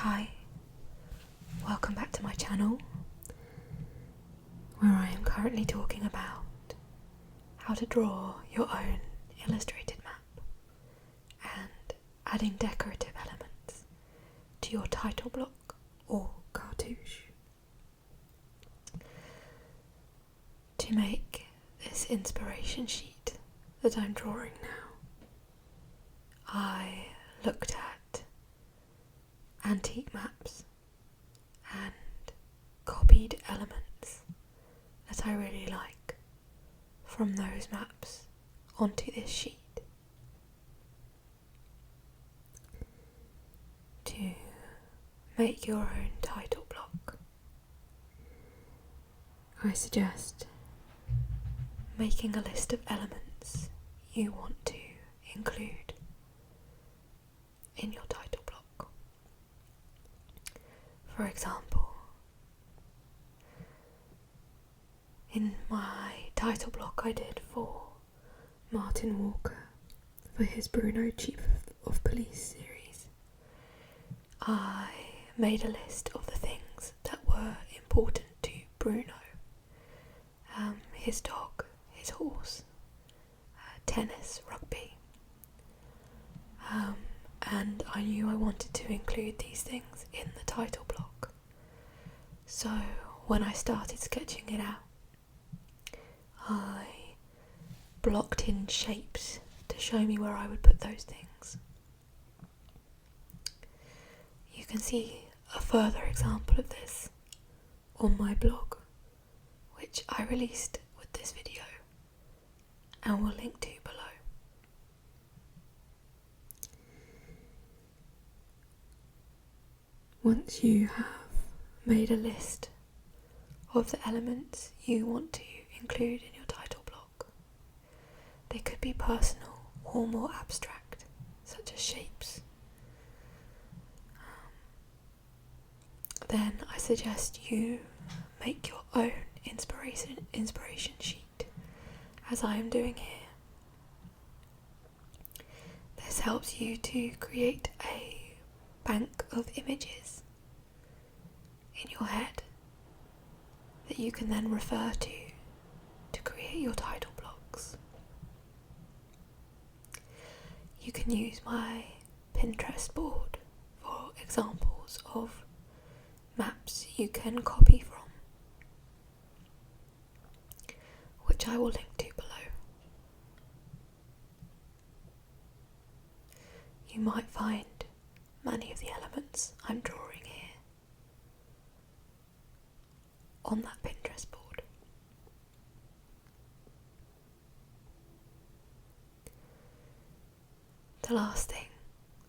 Hi, welcome back to my channel, where I am currently talking about how to draw your own illustrated map and adding decorative elements to your title block or cartouche. To make this inspiration sheet that I'm drawing now, I looked at antique maps and copied elements that I really like from those maps onto this sheet. To make your own title block, I suggest making a list of elements you want to include in your title block. For example, in my title block I did for Martin Walker for his Bruno Chief of Police series, I made a list of the things that were important to Bruno. His dog, his horse, tennis, rugby, and I knew I wanted to include these things in the title block. So when I started sketching it out, I blocked in shapes to show me where I would put those things. You can see a further example of this on my blog, which I released with this video and will link to below. Once you have made a list of the elements you want to include in your title block, they could be personal or more abstract, such as shapes. Then I suggest you make your own inspiration sheet, as I am doing here. This helps you to create a bank of images in your head that you can then refer to create your title blocks. You can use my Pinterest board for examples of maps you can copy from, which I will link to below. You might find many of the elements I'm drawing here on that Pinterest board. The last thing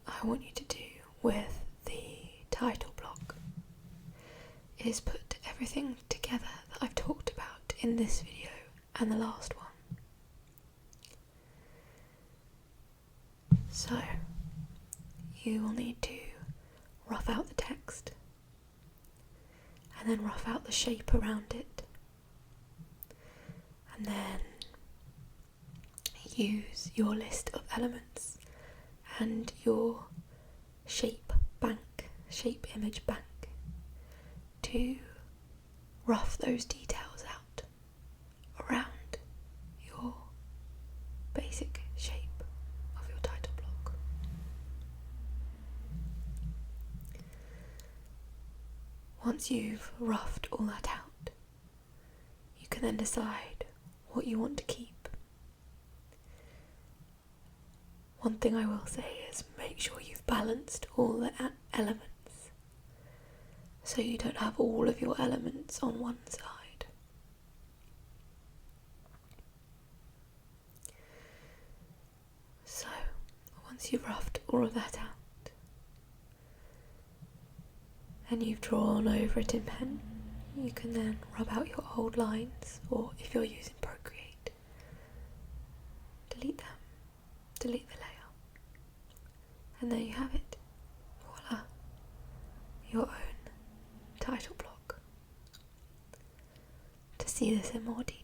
I want you to do with the title block is put everything together that I've talked about in this video and the last one. So you will need to rough out the text and then rough out the shape around it, and then use your list of elements and your shape image bank to rough those details out around your basic shape of your title block. Once you've roughed all that out, you can then decide what you want to keep. One thing I will say is make sure you've balanced all the elements, so you don't have all of your elements on one side. So once you've roughed all of that out and you've drawn over it in pen, you can then rub out your old lines, or if you're using Procreate, delete them, delete the layer, and there you have it. Voila, your own title block. To see this in more detail,